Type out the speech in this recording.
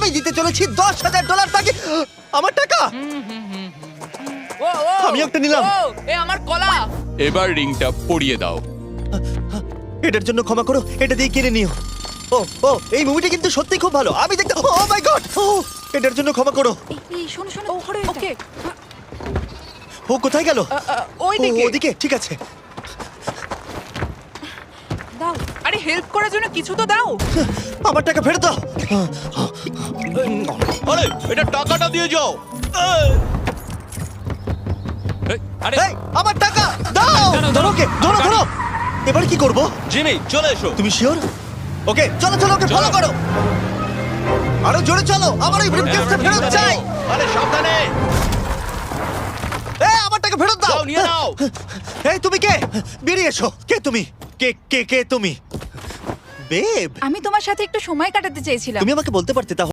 আমি দিতে চলেছি $10,000 তাকে। আমার টাকা ও ও আমি একটা নিলাম। ও, এ আমার কলা। এবার রিংটা পরিয়ে দাও। এটার জন্য ক্ষমা করো, এটা দিয়ে কিনে নিও। ও ও এই মুভিটা কিন্তু সত্যি খুব ভালো, আমি দেখতে। ও মাই গড, এটার জন্য ক্ষমা করো। এই শোনো শোনো ধরো ওকে ও কোথায় গেল? ওই ও, দিকে। ওদিকে, ঠিক আছে। দাও। আরে হেল্প করার জন্য কিছু তো দাও। আমার টাকা ফেরত দাও। আরে এটা টাকাটা দিয়ে যাও। আরে এই, আমার টাকা দাও। দাঁড়াও, ধরো ওকে, ধরো ধরো। এবার কি করব? জিমি চলে এসো। তুমি শিওর? ওকে চলো চলো, ওকে ফলো করো। আরো জোরে চলো, আমার এই ব্রিফকেসটা ফেরত চাই। আরে সাবধানে এই আমার টাকা ফেরত দাও। যাও নিয়ে নাও। এই তুমি কে? বেরিয়ে এসো। কে তুমি? কে কে কে তুমি? বেব, আমি তোমার সাথে একটু সময় কাটাতে চেয়েছিলাম। তুমি আমাকে বলতে পারতে তাহলে